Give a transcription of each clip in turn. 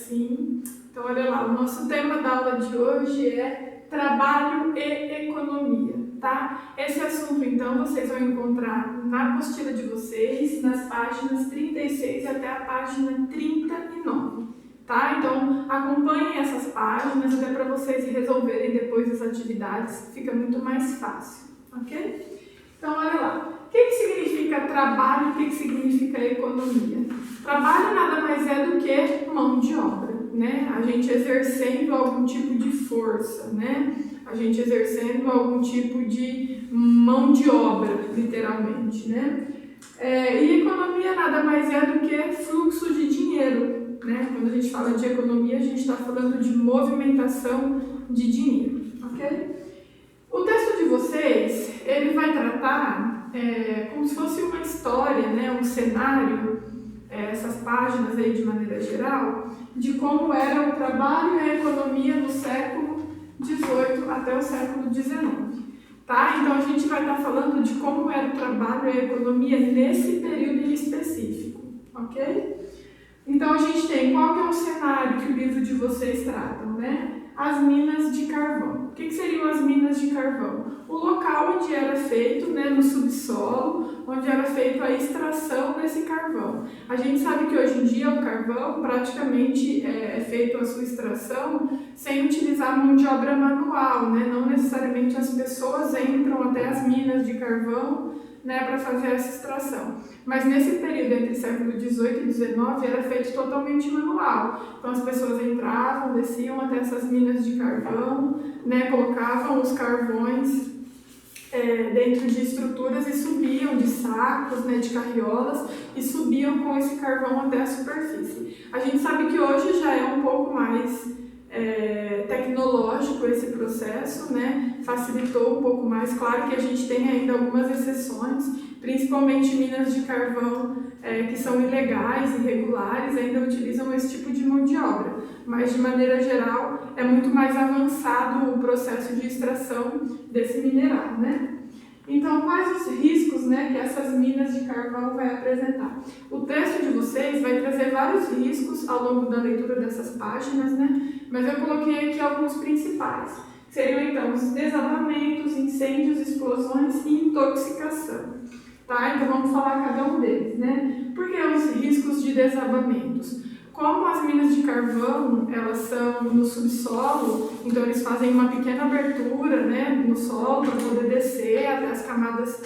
Sim. Então, olha lá, o nosso tema da aula de hoje é trabalho e economia, tá? Esse assunto, então, vocês vão encontrar na apostila de vocês, nas páginas 36 até a página 39, tá? Então, acompanhem essas páginas até para vocês resolverem depois as atividades, fica muito mais fácil, ok? Então, olha lá. O que significa trabalho e o que significa economia? Trabalho nada mais é do que mão de obra, né? A gente exercendo algum tipo de força, né? A gente exercendo algum tipo de mão de obra, literalmente, né? E economia nada mais é do que fluxo de dinheiro, né? Quando a gente fala de economia, a gente está falando de movimentação de dinheiro, ok? O texto de vocês, ele vai tratar como se fosse uma história, né, um cenário, essas páginas aí de maneira geral, de como era o trabalho e a economia no século XVIII até o século XIX. Tá? Então a gente vai estar falando de como era o trabalho e a economia nesse período em específico, ok? Então a gente tem qual que é o cenário que o livro de vocês tratam, né? As minas de carvão. O que seriam as minas de carvão? O local onde era feito, né, no subsolo, onde era feita a extração desse carvão. A gente sabe que hoje em dia o carvão praticamente é feito a sua extração sem utilizar mão de obra manual, né? Não necessariamente as pessoas entram até as minas de carvão, né, para fazer essa extração. Mas nesse período entre século XVIII e XIX era feito totalmente manual. Então as pessoas entravam, desciam até essas minas de carvão, né, colocavam os carvões dentro de estruturas e subiam de sacos, né, de carriolas, e subiam com esse carvão até a superfície. A gente sabe que hoje já é um pouco mais tecnológico esse processo, né? Facilitou um pouco mais. Claro que a gente tem ainda algumas exceções, principalmente minas de carvão que são ilegais, irregulares, ainda utilizam esse tipo de mão de obra, mas de maneira geral é muito mais avançado o processo de extração desse mineral, né? Então, quais os riscos, né, que essas minas de carvão vai apresentar? O texto de vocês vai trazer vários riscos ao longo da leitura dessas páginas, né? Mas eu coloquei aqui alguns principais. Seriam, então, os desabamentos, incêndios, explosões e intoxicação. Tá? Então, vamos falar cada um deles, né? Por que os riscos de desabamentos? Como as minas de carvão, elas são no subsolo, então eles fazem uma pequena abertura, né, no solo para poder descer até as camadas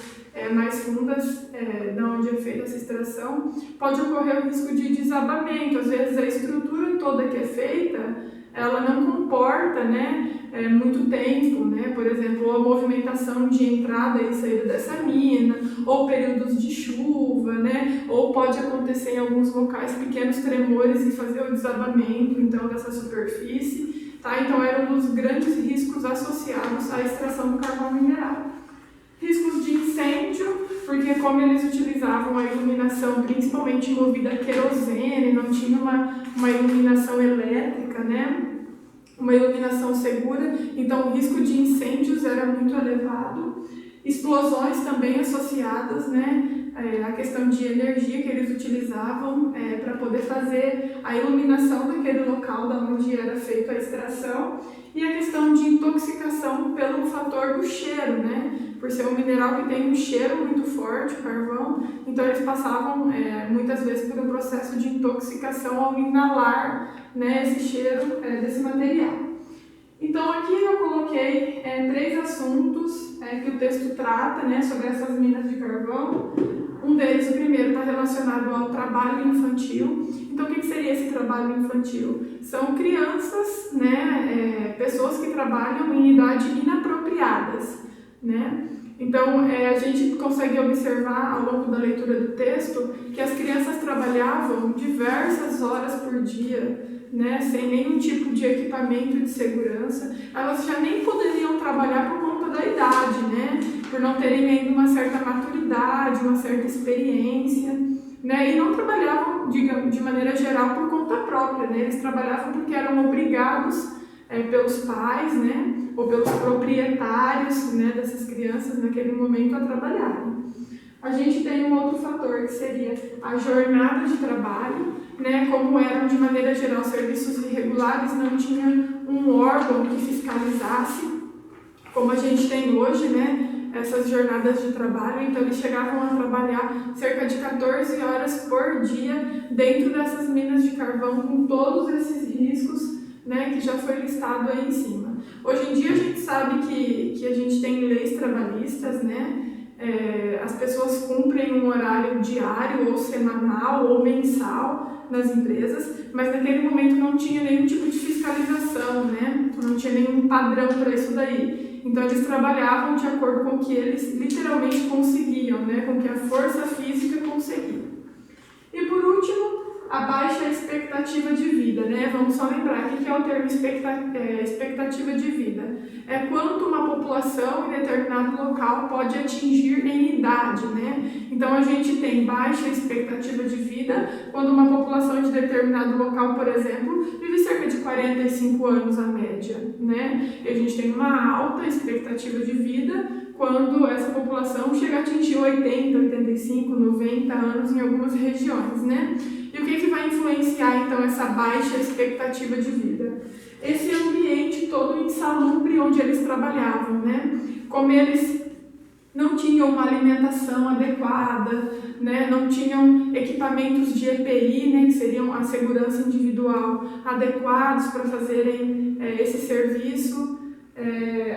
mais fundas de onde é feita essa extração, pode ocorrer o risco de desabamento. Às vezes a estrutura toda que é feita, ela não comporta, né, muito tempo, né? Por exemplo, a movimentação de entrada e saída dessa mina, ou períodos de chuva, né? Ou pode acontecer em alguns locais pequenos tremores e fazer o desabamento, então, dessa superfície, tá? Então, era um dos grandes riscos associados à extração do carvão mineral. Riscos de incêndio, porque como eles utilizavam a iluminação principalmente movida a querosene, não tinha uma iluminação elétrica, né? Uma iluminação segura, então o risco de incêndios era muito elevado. Explosões também associadas, né? A questão de energia que eles utilizavam para poder fazer a iluminação daquele local da onde era feita a extração, e a questão de intoxicação pelo fator do cheiro, né? Por ser um mineral que tem um cheiro muito forte, o carvão, então eles passavam muitas vezes por um processo de intoxicação ao inalar, né, esse cheiro desse material. Então aqui eu coloquei 3 assuntos que o texto trata, né, sobre essas minas de carvão. Um deles, o primeiro, está relacionado ao trabalho infantil. Então, o que seria esse trabalho infantil? São crianças, né, pessoas que trabalham em idade inapropriadas, né? Então, a gente consegue observar ao longo da leitura do texto que as crianças trabalhavam diversas horas por dia, né, sem nenhum tipo de equipamento de segurança. Elas já nem poderiam trabalhar por conta da idade, né, por não terem ainda uma certa maturidade, uma certa experiência, né, e não trabalhavam, digamos, de maneira geral por conta própria, né, eles trabalhavam porque eram obrigados pelos pais, né, ou pelos proprietários, né, dessas crianças naquele momento a trabalharem. A gente tem um outro fator que seria a jornada de trabalho, né? Como eram de maneira geral serviços irregulares, não tinha um órgão que fiscalizasse, como a gente tem hoje, né? Essas jornadas de trabalho, então eles chegavam a trabalhar cerca de 14 horas por dia dentro dessas minas de carvão, com todos esses riscos, né, que já foi listado aí em cima. Hoje em dia a gente sabe que a gente tem leis trabalhistas, né? As pessoas cumprem um horário diário ou semanal ou mensal nas empresas, mas naquele momento não tinha nenhum tipo de fiscalização, né? Não tinha nenhum padrão para isso daí. Então eles trabalhavam de acordo com o que eles literalmente conseguiam, né? Com o que a força física conseguia. E por último, a baixa expectativa de vida, né? Vamos só lembrar o que é o termo expectativa de vida. É quanto uma população em determinado local pode atingir em idade, né? Então a gente tem baixa expectativa de vida quando uma população de determinado local, por exemplo, vive cerca de 45 anos a média, né? E a gente tem uma alta expectativa de vida quando essa população chega a atingir 80, 85, 90 anos em algumas regiões, né? E o que vai influenciar, então, essa baixa expectativa de vida? Esse ambiente todo insalubre onde eles trabalhavam, né? Como eles não tinham uma alimentação adequada, né? Não tinham equipamentos de EPI, né? Que seriam a segurança individual, adequados para fazerem esse serviço.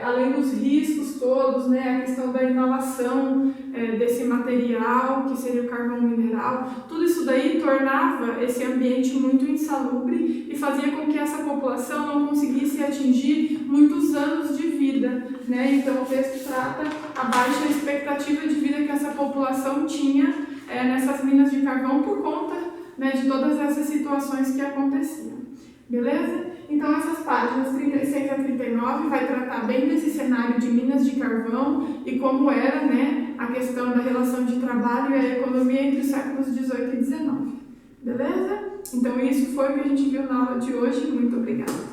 Além dos riscos todos, né, a questão da inalação desse material, que seria o carvão mineral, tudo isso daí tornava esse ambiente muito insalubre e fazia com que essa população não conseguisse atingir muitos anos de vida, né? Então o texto trata a baixa expectativa de vida que essa população tinha nessas minas de carvão por conta, né, de todas essas situações que aconteciam. Beleza? Então essas páginas 36 a 39 vai tratar bem desse cenário de minas de carvão e como era, né, a questão da relação de trabalho e a economia entre os séculos 18 e 19. Beleza? Então isso foi o que a gente viu na aula de hoje. Muito obrigada.